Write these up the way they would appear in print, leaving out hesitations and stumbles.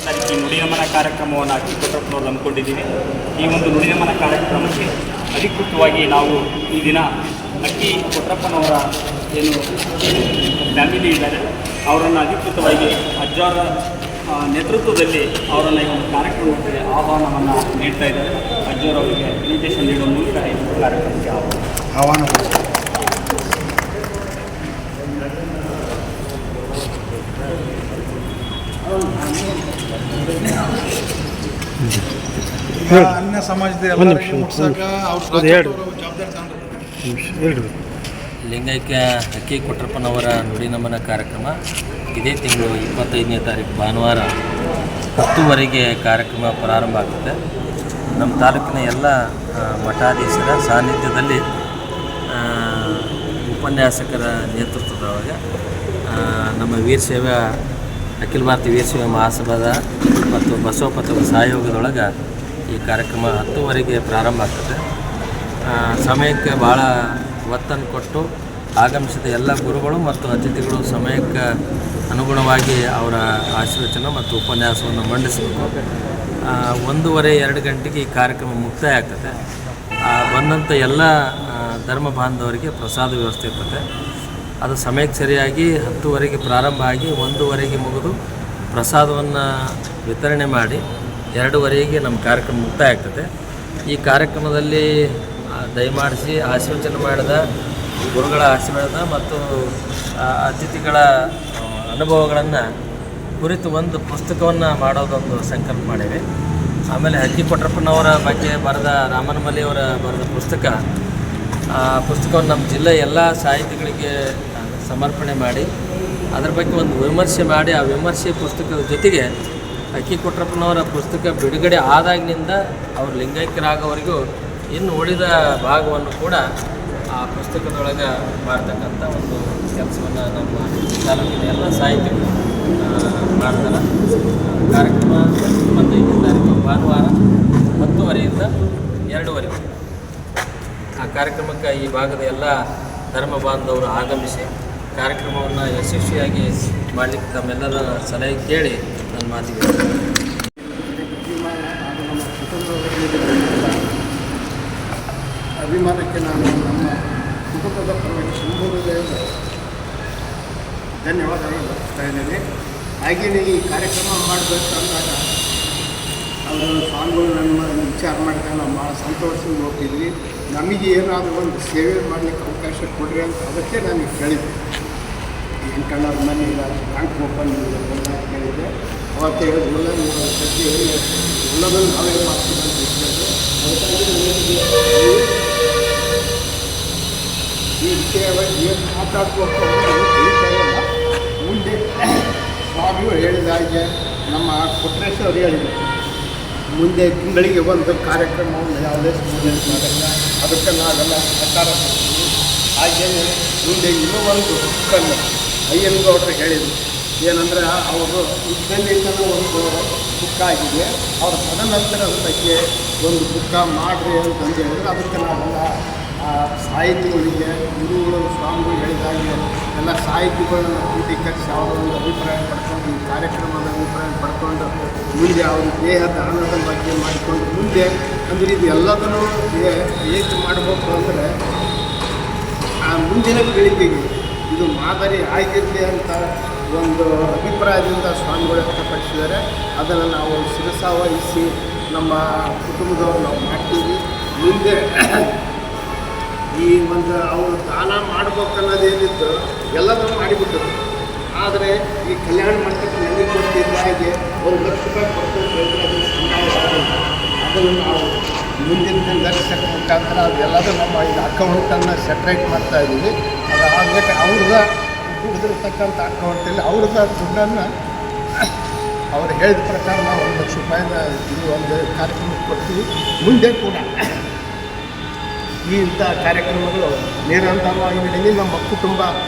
ತಾರೀಕು ನುಡಿನಮನ ಕಾರ್ಯಕ್ರಮವನ್ನು ಅಕ್ಕಿ ಕೊಟ್ರಪ್ಪನವ್ರು ಹಮ್ಮಿಕೊಂಡಿದ್ದೀವಿ. ಈ ಒಂದು ನುಡಿನಮನ ಕಾರ್ಯಕ್ರಮಕ್ಕೆ ಅಧಿಕೃತವಾಗಿ ನಾವು ಈ ದಿನ ಅಕ್ಕಿ ಕೊಟ್ರಪ್ಪನವರ ಏನು ಫ್ಯಾಮಿಲಿ ಇದ್ದಾರೆ ಅವರನ್ನು ಅಧಿಕೃತವಾಗಿ ಅಜ್ಜಾರ ನೇತೃತ್ವದಲ್ಲಿ ಅವರನ್ನು ಈ ಒಂದು ಕಾರ್ಯಕ್ರಮಕ್ಕೆ ಆಹ್ವಾನವನ್ನು ನೀಡ್ತಾ ಇದ್ದಾರೆ. ಅಜ್ಜಾರವರಿಗೆ ಇನ್ವಿಟೇಷನ್ ನೀಡುವ ಮೂಲಕ ಈ ಕಾರ್ಯಕ್ರಮಕ್ಕೆ ಆಹ್ವಾನ ಅನ್ಯ ಸಮಾಜದ ಎಲ್ಲರಿಗೂ ಮುಟ್ಸಕ ಅವ್ರ ಲಿಂಗೈಕ್ಯ ಅಕ್ಕಿ ಕೊಟ್ರಪ್ಪನವರ ನುಡಿನಮನ ಕಾರ್ಯಕ್ರಮ ಇದೇ ತಿಂಗಳು 25ನೇ ತಾರೀಕು ಭಾನುವಾರ 10ವರೆಗೆ ಕಾರ್ಯಕ್ರಮ ಪ್ರಾರಂಭ ಆಗುತ್ತೆ. ನಮ್ಮ ತಾಲೂಕಿನ ಎಲ್ಲ ಮಠಾಧೀಶರ ಸಾನ್ನಿಧ್ಯದಲ್ಲಿ ಉಪನ್ಯಾಸಕರ ನೇತೃತ್ವದೊಳಗೆ ನಮ್ಮ ವೀರಶೈವ ಅಖಿಲ ಭಾರತೀಯ ವೀರಶೈವ ಮಹಾಸಭಾದ ಮತ್ತು ಬಸವಪಥದ ಸಹಯೋಗದೊಳಗೆ ಈ ಕಾರ್ಯಕ್ರಮ 10ವರೆಗೆ ಪ್ರಾರಂಭ ಆಗ್ತದೆ. ಸಮಯಕ್ಕೆ ಭಾಳ ಒತ್ತನ್ನು ಕೊಟ್ಟು ಆಗಮಿಸಿದ ಎಲ್ಲ ಗುರುಗಳು ಮತ್ತು ಅತಿಥಿಗಳು ಸಮಯಕ್ಕೆ ಅನುಗುಣವಾಗಿ ಅವರ ಆಶೀರ್ವಚನ ಮತ್ತು ಉಪನ್ಯಾಸವನ್ನು ಮಂಡಿಸಬೇಕು. 1:30-2 ಗಂಟೆಗೆ ಈ ಕಾರ್ಯಕ್ರಮ ಮುಕ್ತಾಯ ಆಗ್ತದೆ. ಬಂದಂಥ ಎಲ್ಲ ಧರ್ಮ ಬಾಂಧವರಿಗೆ ಪ್ರಸಾದ ವ್ಯವಸ್ಥೆ ಇರ್ತದೆ. ಅದು ಸಮಯಕ್ಕೆ ಸರಿಯಾಗಿ 10ವರೆಗೆ ಪ್ರಾರಂಭ ಆಗಿ 1:00ವರೆಗೆ ಮುಗಿದು ಪ್ರಸಾದವನ್ನು ವಿತರಣೆ ಮಾಡಿ 2:00ವರೆಗೆ ನಮ್ಮ ಕಾರ್ಯಕ್ರಮ ಮುಕ್ತಾಯ ಆಗ್ತದೆ. ಈ ಕಾರ್ಯಕ್ರಮದಲ್ಲಿ ದಯಮಾಡಿಸಿ ಆಶೀರ್ವಚನ ಮಾಡಿದ ಗುರುಗಳ ಆಶೀರ್ವಾದ ಮತ್ತು ಅತಿಥಿಗಳ ಅನುಭವಗಳನ್ನು ಕುರಿತು ಒಂದು ಪುಸ್ತಕವನ್ನು ಮಾಡೋದೊಂದು ಸಂಕಲ್ಪ ಮಾಡಿವೆ. ಆಮೇಲೆ ಅಕ್ಕಿ ಕೊಟ್ರಪ್ಪನವರ ಬಗ್ಗೆ ಬರೆದ ರಾಮನಮಲ್ಲಿಯವರ ಬರೆದ ಪುಸ್ತಕ, ಆ ಪುಸ್ತಕವನ್ನು ನಮ್ಮ ಜಿಲ್ಲೆ ಎಲ್ಲ ಸಾಹಿತಿಗಳಿಗೆ ಸಮರ್ಪಣೆ ಮಾಡಿ ಅದರ ಬಗ್ಗೆ ಒಂದು ವಿಮರ್ಶೆ ಮಾಡಿ ಆ ವಿಮರ್ಶೆ ಪುಸ್ತಕದ ಜೊತೆಗೆ ಅಕ್ಕಿ ಕೊಟ್ರಪ್ಪನವರ ಪುಸ್ತಕ ಬಿಡುಗಡೆ ಆದಾಗಿನಿಂದ ಅವರು ಲಿಂಗೈಕ್ಯರಾಗೋವರೆಗೂ ಇನ್ನು ಉಳಿದ ಭಾಗವನ್ನು ಕೂಡ ಆ ಪುಸ್ತಕದೊಳಗೆ ಮಾಡ್ತಕ್ಕಂಥ ಒಂದು ಕೆಲಸವನ್ನು ನಮ್ಮ ತಾಲೂಕಿನ ಎಲ್ಲ ಸಾಹಿತಿಗಳು ಮಾಡ್ತಾರೆ. ಕಾರ್ಯಕ್ರಮ 25ನೇ ತಾರೀಕು ಭಾನುವಾರ 10ವರೆಯಿಂದ 2:00ವರೆಗೆ. ಆ ಕಾರ್ಯಕ್ರಮಕ್ಕೆ ಈ ಭಾಗದ ಎಲ್ಲ ಧರ್ಮ ಬಾಂಧವರು ಆಗಮಿಸಿ ಕಾರ್ಯಕ್ರಮವನ್ನು ಯಶಸ್ವಿಯಾಗಿ ಮಾಡಲಿಕ್ಕೆ ತಮ್ಮೆಲ್ಲರ ಸಲಹೆ ಕೇಳಿ ನನ್ನ ಮಾತಿಗೆ ಅಭಿಮಾನಕ್ಕೆ ನಾನು ನಮ್ಮ ಕುಟುಂಬದ ಪರವಾಗಿ ಸಂಪೂರ್ಣದಿಂದ ಧನ್ಯವಾದಗಳು ಬರ್ತಾ ಇದ್ದೇನೆ. ಹಾಗೆಯೇ ಈ ಕಾರ್ಯಕ್ರಮ ಮಾಡಬೇಕು ಅಂದಾಗ ಅವರು ಸ್ವಾಮಿಗಳು ನನ್ನ ವಿಚಾರ ಮಾಡಿದಾಗ ನಾವು ಭಾಳ ಸಂತೋಷದಿಂದ ಹೋಗ್ತಿದ್ವಿ. ನಮಗೆ ಏನಾದರೂ ಒಂದು ಸೇವೆ ಮಾಡಲಿಕ್ಕೆ ಅವಕಾಶ ಕೊಡ್ರಿ ಅಂತ ಅದಕ್ಕೆ ನಾನು ಕೇಳಿದ್ದೆ. ಎಂಟಣ್ಣವ್ರ ಮನೆ ಬ್ಯಾಂಕ್ ಓಪನ್ ಕೇಳಿದ್ದೆ. ಅವತ್ತು ಹೇಳಿದ್ಮೇಲೆ ಎಲ್ಲದನ್ನು ನಾವೇ ಮಾಡ್ತೀವಿ ಅಂತ ಹೇಳಿದ್ರು. ಅದಕ್ಕಾಗಿ ಈ ವಿಷಯವಾಗಿ ಏನು ಮಾತಾಡ್ಬೇಕು ತಿಳಿತಾಯಿಲ್ಲ. ಮುಂದೆ ಸ್ವಾಮಿಗಳು ಹೇಳಿದ ಹಾಗೆ ನಮ್ಮ ಕೊಟ್ರೇಶ್ವರ್ ಹೇಳಿದರು, ಮುಂದೆ ತಿಂಗಳಿಗೆ ಒಂದು ಕಾರ್ಯಕ್ರಮವನ್ನು ಯಾವುದೇ ಸ್ಕೂಲಲ್ಲಿ ಮಾಡಿಲ್ಲ, ಅದಕ್ಕೆ ನಾವೆಲ್ಲ ಸಹಕಾರ ಕೊಡ್ತೀವಿ. ಹಾಗೆಯೇ ಮುಂದೆ ಇನ್ನೂ ಒಂದು ಬುಕ್ಕನ್ನು ಅಯ್ಯನಗೌಡರು ಹೇಳಿದರು. ಏನಂದರೆ ಅವರು ಇದ್ದಲ್ಲಿ ಒಂದು ಬುಕ್ ಆಗಿದೆ, ಅವರ ತದನಂತರದ ಬಗ್ಗೆ ಒಂದು ಬುಕ್ಕ ಮಾಡಿರಿ ಅಂತಂದು ಹೇಳಿದ್ರು. ಅದಕ್ಕೆ ನಾವೆಲ್ಲ ಸಾಹಿತಿಗಳಿಗೆ ಗುರುಗಳು ಸ್ವಾಮಿಗಳು ಹೇಳಿದಾಗೆ ಎಲ್ಲ ಸಾಹಿತಿಗಳನ್ನು ಕ್ರೋಢೀಕರಿಸಿ ಅವರ ಒಂದು ಅಭಿಪ್ರಾಯ ಪಡ್ಕೊಂಡು ಈ ಕಾರ್ಯಕ್ರಮದ ಅಭಿಪ್ರಾಯ ಪಡ್ಕೊಂಡು ಮುಂದೆ ಅವ್ರ ದೇಹ ದಾನದ ಬಗ್ಗೆ ಮಾಡಿಕೊಂಡು ಮುಂದೆ ಅಂದರೆ ಇದು ಎಲ್ಲದನ್ನೂ ಹೇಗೆ ಮಾಡಬೇಕು ಅಂದರೆ ಆ ಮುಂದಿನ ಪೀಳಿಗೆಗೆ ಇದು ಮಾದರಿ ಆಗಿರಲಿ ಅಂತ ಒಂದು ಅಭಿಪ್ರಾಯದಿಂದ ಸ್ವಾಮಿಗಳು ವ್ಯಕ್ತಪಡಿಸಿದ್ದಾರೆ. ಅದನ್ನು ನಾವು ಶಿರಸಾವಹಿಸಿ ನಮ್ಮ ಕುಟುಂಬದವರು ನಾವು ಮಾಡ್ತೀವಿ. ಮುಂದೆ ಈ ಒಂದು ಅವರು ದಾನ ಮಾಡ್ಬೇಕನ್ನೋದೇನಿತ್ತು ಎಲ್ಲದನ್ನು ಮಾಡಿಬಿಟ್ಟರು. ಆದರೆ ಈ ಕಲ್ಯಾಣ ಮಂಟಪ ನೆಲೆ ಕೊಡ್ತಿದ್ದ ಹಾಗೆ ₹1,00,000 ಕೊಡ್ತಾರೆ ಅದನ್ನು ಸಂದಾಯ ಆಗಿಲ್ಲ. ಅದನ್ನು ನಾವು ಮುಂದಿನ ದಿನದಲ್ಲಿ ಮುಖಾಂತರ ಅದೆಲ್ಲದೂ ನಮ್ಮ ಈಗ ಅಕೌಂಟನ್ನು ಸೆಪ್ರೇಟ್ ಮಾಡ್ತಾಯಿದ್ದೀವಿ. ಅದು ಆಗಬೇಕು ಅವ್ರದ ದುಡಿದಿರ್ತಕ್ಕಂಥ ಅಕೌಂಟಲ್ಲಿ ಅವ್ರದ ದುಡ್ಡನ್ನು ಅವ್ರು ಹೇಳಿದ ಪ್ರಕಾರ ನಾವು ₹1,00,000 ಇದು ಒಂದು ಕಾರ್ಯಕ್ರಮಕ್ಕೆ ಕೊಡ್ತೀವಿ. ಮುಂದೆ ಕೂಡ ಈ ಇಂಥ ಕಾರ್ಯಕ್ರಮಗಳು ನಿರಂತರವಾಗಿ ನಡೀಲಿ. ನಮ್ಮ ಕುಟುಂಬ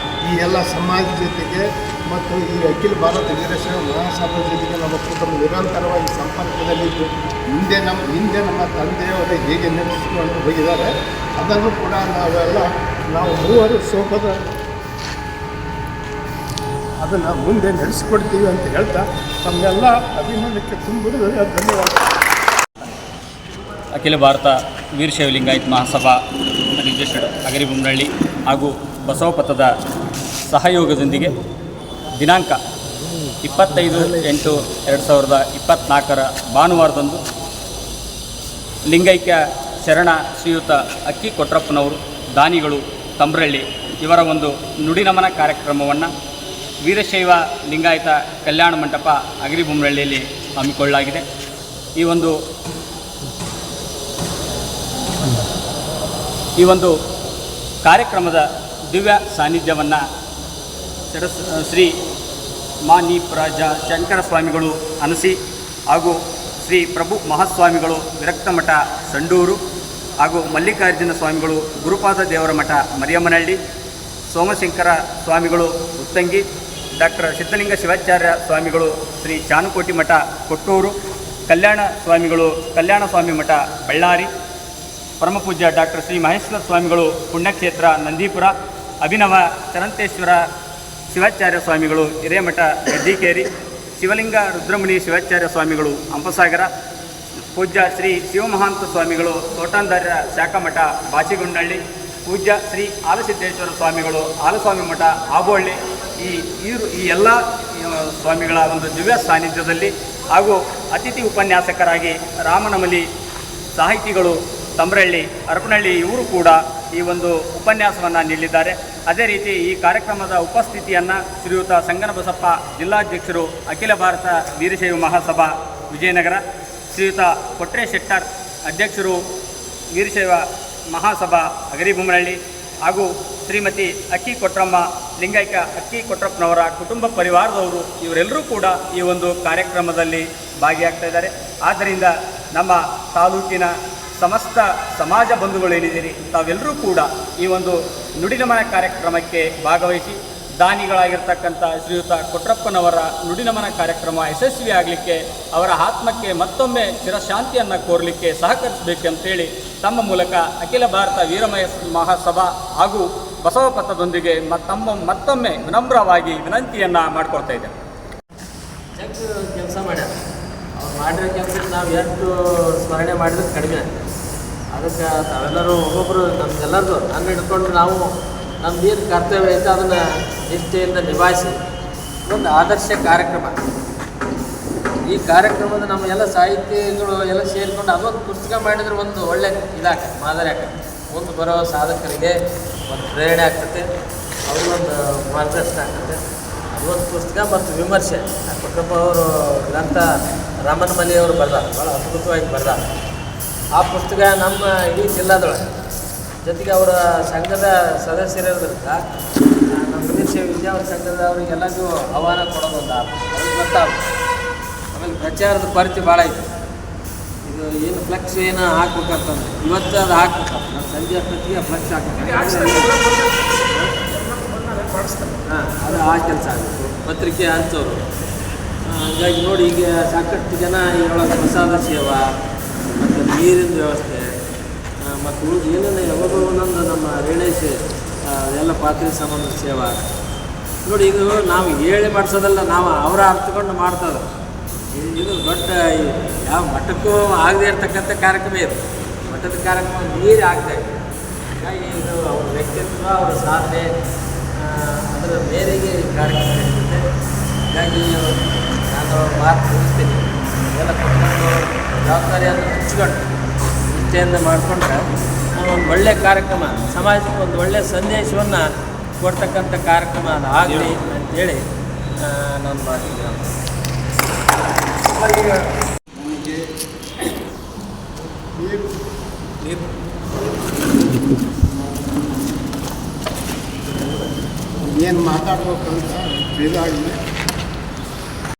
ಈ ಎಲ್ಲ ಸಮಾಜ ಜೊತೆಗೆ ಮತ್ತು ಈ ಅಖಿಲ ಭಾರತ ವೀರಶೈವ ಮಹಾಸಭಾ ಜೊತೆಗೆ ನಮ್ಮ ಕುಟುಂಬ ನಿರಂತರವಾಗಿ ಸಂಪರ್ಕದಲ್ಲಿದ್ದು ಹಿಂದೆ ನಮ್ಮ ತಂದೆಯವರು ಹೇಗೆ ನಡೆಸಿಕೊಂಡು ಹೋಗಿದ್ದಾರೆ ಅದನ್ನು ಕೂಡ ನಾವು ಮೂವರು ಸೋಪದ ಅದನ್ನು ಮುಂದೆ ನಡೆಸ್ಕೊಡ್ತೀವಿ ಅಂತ ಹೇಳ್ತಾ ತಮ್ಮೆಲ್ಲ ಅಭಿಮಾನಕ್ಕೆ ತುಂಬಿದ ಧನ್ಯವಾದ. ಅಖಿಲ ಭಾರತ ವೀರಶೈವ ಲಿಂಗಾಯತ್ ಮಹಾಸಭಾ ನಿರ್ದೇಶಕರು ಅಗರಿಬೊಮ್ಮನಹಳ್ಳಿ ಹಾಗೂ ಬಸವಪಥದ ಸಹಯೋಗದೊಂದಿಗೆ ದಿನಾಂಕ 25/8/2024 ಭಾನುವಾರದಂದು ಲಿಂಗೈಕ್ಯ ಶರಣ ಶ್ರೀಯುತ ಅಕ್ಕಿ ಕೊಟ್ರಪ್ಪನವರು ದಾನಿಗಳು ತಂಬ್ರಳ್ಳಿ ಇವರ ಒಂದು ನುಡಿನಮನ ಕಾರ್ಯಕ್ರಮವನ್ನು ವೀರಶೈವ ಲಿಂಗಾಯತ ಕಲ್ಯಾಣ ಮಂಟಪ ಅಗರಿಬೊಮ್ಮನಹಳ್ಳಿಯಲ್ಲಿ ಹಮ್ಮಿಕೊಳ್ಳಲಾಗಿದೆ. ಈ ಒಂದು ಕಾರ್ಯಕ್ರಮದ ದಿವ್ಯ ಸಾನ್ನಿಧ್ಯವನ್ನು ಶ್ರೀ ಮಾನಿಪ್ರಾಜ ಶಂಕರ ಸ್ವಾಮಿಗಳು ಅನಸಿ ಹಾಗೂ ಶ್ರೀ ಪ್ರಭು ಮಹಾಸ್ವಾಮಿಗಳು ವಿರಕ್ತಮಠ ಸಂಡೂರು ಹಾಗೂ ಮಲ್ಲಿಕಾರ್ಜುನ ಸ್ವಾಮಿಗಳು ಗುರುಪಾದ ದೇವರ ಮಠ ಮರಿಯಮ್ಮನಹಳ್ಳಿ, ಸೋಮಶಂಕರ ಸ್ವಾಮಿಗಳು ಉತ್ತಂಗಿ, ಡಾಕ್ಟರ್ ಸಿದ್ಧಲಿಂಗ ಶಿವಾಚಾರ್ಯ ಸ್ವಾಮಿಗಳು ಶ್ರೀ ಚಾನುಕೋಟಿ ಮಠ ಕೊಟ್ಟೂರು, ಕಲ್ಯಾಣ ಸ್ವಾಮಿಗಳು ಕಲ್ಯಾಣ ಸ್ವಾಮಿ ಮಠ ಬಳ್ಳಾರಿ, ಪರಮಪೂಜ್ಯ ಡಾಕ್ಟರ್ ಶ್ರೀ ಮಹೇಶ್ವರ ಸ್ವಾಮಿಗಳು ಪುಣ್ಯಕ್ಷೇತ್ರ ನಂದೀಪುರ, ಅಭಿನವ ಚರಂತೇಶ್ವರ ಶಿವಾಚಾರ್ಯ ಸ್ವಾಮಿಗಳು ಹಿರೇಮಠ ಗದ್ದಿಕೇರಿ, ಶಿವಲಿಂಗ ರುದ್ರಮುನಿ ಶಿವಾಚಾರ್ಯ ಸ್ವಾಮಿಗಳು ಹಂಪಸಾಗರ, ಪೂಜ್ಯ ಶ್ರೀ ಶಿವಮಹಾಂತ ಸ್ವಾಮಿಗಳು ತೋಟಾಂಧಾರ್ಯ ಶಾಖಾಮಠ ಬಾಚಿಗೊಂಡಹಳ್ಳಿ, ಪೂಜ್ಯ ಶ್ರೀ ಆಲಸಿದ್ದೇಶ್ವರ ಸ್ವಾಮಿಗಳು ಆಲಸ್ವಾಮಿ ಮಠ ಆಬೋಹಳ್ಳಿ, ಈ ಎಲ್ಲ ಸ್ವಾಮಿಗಳ ಒಂದು ದಿವ್ಯ ಸಾನ್ನಿಧ್ಯದಲ್ಲಿ ಹಾಗೂ ಅತಿಥಿ ಉಪನ್ಯಾಸಕರಾಗಿ ರಾಮನಮಲಿ ಸಾಹಿತಿಗಳು ತಂಬ್ರಳ್ಳಿ ಹರಪನಹಳ್ಳಿ ಇವರು ಕೂಡ ಈ ಒಂದು ಉಪನ್ಯಾಸವನ್ನು ನೀಡಲಿದ್ದಾರೆ. ಅದೇ ರೀತಿ ಈ ಕಾರ್ಯಕ್ರಮದ ಉಪಸ್ಥಿತಿಯನ್ನು ಶ್ರೀಯುತ ಸಂಗನಬಸಪ್ಪ ಜಿಲ್ಲಾಧ್ಯಕ್ಷರು ಅಖಿಲ ಭಾರತ ವೀರಶೈವ ಮಹಾಸಭಾ ವಿಜಯನಗರ, ಶ್ರೀಯುತ ಕೊಟ್ರೆ ಶೆಟ್ಟರ್ ಅಧ್ಯಕ್ಷರು ವೀರಶೈವ ಮಹಾಸಭಾ ಅಗರಿಬೊಮ್ಮನಹಳ್ಳಿ ಹಾಗೂ ಶ್ರೀಮತಿ ಅಕ್ಕಿ ಕೊಟ್ರಮ್ಮ ಲಿಂಗೈಕ್ಯ ಅಕ್ಕಿ ಕೊಟ್ರಪ್ಪನವರ ಕುಟುಂಬ ಪರಿವಾರದವರು ಇವರೆಲ್ಲರೂ ಕೂಡ ಈ ಒಂದು ಕಾರ್ಯಕ್ರಮದಲ್ಲಿ ಭಾಗಿಯಾಗ್ತಾ ಇದ್ದಾರೆ. ಆದ್ದರಿಂದ ನಮ್ಮ ತಾಲೂಕಿನ ಸಮಸ್ತ ಸಮಾಜ ಬಂಧುಗಳೇನಿದ್ದೀರಿ ತಾವೆಲ್ಲರೂ ಕೂಡ ಈ ಒಂದು ನುಡಿನಮನ ಕಾರ್ಯಕ್ರಮಕ್ಕೆ ಭಾಗವಹಿಸಿ ದಾನಿಗಳಾಗಿರ್ತಕ್ಕಂಥ ಶ್ರೀಯುತ ಕೊಟ್ರಪ್ಪನವರ ನುಡಿನಮನ ಕಾರ್ಯಕ್ರಮ ಯಶಸ್ವಿಯಾಗಲಿಕ್ಕೆ ಅವರ ಆತ್ಮಕ್ಕೆ ಮತ್ತೊಮ್ಮೆ ಚಿರಶಾಂತಿಯನ್ನು ಕೋರಲಿಕ್ಕೆ ಸಹಕರಿಸಬೇಕಂತೇಳಿ ತಮ್ಮ ಮೂಲಕ ಅಖಿಲ ಭಾರತ ವೀರಮಯ ಮಹಾಸಭಾ ಹಾಗೂ ಬಸವಪಥದೊಂದಿಗೆ ಮತ್ತೊಮ್ಮೆ ವಿನಮ್ರವಾಗಿ ವಿನಂತಿಯನ್ನು ಮಾಡ್ಕೊಳ್ತಾ ಇದ್ದೇವೆ. ಕೆಲಸ ಮಾಡ್ಯಾರ, ಅವ್ರು ಮಾಡಿರೋ ಕೆಲಸಕ್ಕೆ ನಾವು ಎಷ್ಟು ಸ್ಮರಣೆ ಮಾಡಿದ್ರೆ ಕಡಿಮೆ. ಅದಕ್ಕೆ ತಾವೆಲ್ಲರೂ ಒಬ್ಬೊಬ್ಬರು ನಮ್ಗೆಲ್ಲರದು ನಾನು ಹಿಡ್ಕೊಂಡು ನಾವು ನಮ್ದೇನು ಕರ್ತವ್ಯ ಐತೆ ಅದನ್ನು ನಿಷ್ಠೆಯಿಂದ ನಿಭಾಯಿಸಿ ಒಂದು ಆದರ್ಶ ಕಾರ್ಯಕ್ರಮ. ಈ ಕಾರ್ಯಕ್ರಮದ ನಮ್ಮ ಎಲ್ಲ ಸಾಹಿತ್ಯಗಳು ಎಲ್ಲ ಸೇರಿಕೊಂಡು ಅದೊಂದು ಪುಸ್ತಕ ಮಾಡಿದರೆ ಒಂದು ಒಳ್ಳೆ ಇದಾಕ ಮಾದರಿ ಆಗ್ತದೆ. ಮುಂದೆ ಬರೋ ಸಾಧಕರಿಗೆ ಒಂದು ಪ್ರೇರಣೆ ಆಗ್ತದೆ, ಅವ್ರಿಗೊಂದು ಮಾರ್ಗದರ್ಶನ ಆಗ್ತದೆ. ಅದೊಂದು ಪುಸ್ತಕ ಮತ್ತು ವಿಮರ್ಶೆ ಕೊಟ್ರಪ್ಪ ಅವರು ಗ್ರಂಥ ರಾಮನಮಲಿ ಅವರು ಬರ್ದಾರ, ಭಾಳ ಅದ್ಭುತವಾಗಿ ಬರ್ದಾರ. ಆ ಪುಸ್ತಕ ನಮ್ಮ ಇಡೀ ಜಿಲ್ಲಾದೊಳಗೆ ಜೊತೆಗೆ ಅವರ ಸಂಘದ ಸದಸ್ಯರಿರೋದ್ರಿಂದ ನಮ್ಮ ವೀರಶೈವ ವಿದ್ಯಾವರ ಸಂಘದವರಿಗೆಲ್ಲರಿಗೂ ಆಹ್ವಾನ ಕೊಡೋದೊಂದು ಅವ್ರಿಗೆ ಗೊತ್ತಾಗುತ್ತೆ. ಆಮೇಲೆ ಪ್ರಚಾರದ ಕೊರತೆ ಭಾಳ ಐತೆ. ಇದು ಏನು ಫ್ಲೆಕ್ಸ್ ಏನು ಹಾಕ್ಬೇಕಂತಂದ್ರೆ ಇವತ್ತು ಅದು ಹಾಕ್ಬೇಕು, ನಾನು ಸಂಜೆ ಅಷ್ಟೊತ್ತಿಗೆ ಫ್ಲೆಕ್ಸ್ ಹಾಕ್ಬೇಕು. ಹಾಂ, ಅದು ಆ ಕೆಲಸ ಆಗಬೇಕು. ಪತ್ರಿಕೆ ಹಂಚೋರು ಹಾಗಾಗಿ ನೋಡಿ, ಈಗ ಸಾಕಷ್ಟು ಜನ ಇದರೊಳಗೆ ಪ್ರಸಾದ ಸೇವಾ ಮತ್ತು ನೀರಿನ ವ್ಯವಸ್ಥೆ ಮತ್ತು ಉಳಿದು ಏನೇನು ಯಾವಾಗ ಒಂದೊಂದು ನಮ್ಮ ರಿಲೇಷ ಎಲ್ಲ ಪಾತ್ರೆ ಸಂಬಂಧ ಸೇವಾ ನೋಡಿ. ಇದು ನಾವು ಹೇಳಿ ಮಾಡಿಸೋದಲ್ಲ, ನಾವು ಅವರ ಅರ್ಥಕೊಂಡು ಮಾಡ್ತದೆ. ಇದು ದೊಡ್ಡ ಯಾವ ಮಠಕ್ಕೂ ಆಗದೇ ಇರ್ತಕ್ಕಂಥ ಕಾರ್ಯಕ್ರಮ ಇದು. ಮಠದ ಕಾರ್ಯಕ್ರಮ ನೀರು ಆಗ್ತಾಯಿದೆ. ಹಾಗಾಗಿ ಇದು ಅವ್ರ ವ್ಯಕ್ತಿತ್ವ, ಅವರ ಸಾಧನೆ ಅದರ ಮೇರೆಗೆ ಕಾರ್ಯಕ್ರಮ ನಡೀತದೆ. ಹೀಗಾಗಿ ನಾನು ಮಾತು ಮುಗಿಸ್ತೀನಿ. ಎಲ್ಲ ಕೊಟ್ಕೊಂಡು ಜವಾಬ್ದಾರಿಯನ್ನು ಹಂಚ್ಕೊಂಡು ನಿಷ್ಠೆಯಿಂದ ಮಾಡಿಕೊಂಡ್ರೆ ಒಂದು ಒಳ್ಳೆಯ ಕಾರ್ಯಕ್ರಮ, ಸಮಾಜಕ್ಕೆ ಒಂದು ಒಳ್ಳೆಯ ಸಂದೇಶವನ್ನು ಕೊಡ್ತಕ್ಕಂಥ ಕಾರ್ಯಕ್ರಮ ಅದು ಆಗಲಿ ಅಂತೇಳಿ ನಾನು ಮಾಡ್ತಿದ್ದೀನಿ. ಏನು ಮಾತಾಡ್ಬೇಕಂತ ಇದಾಗಿದೆ.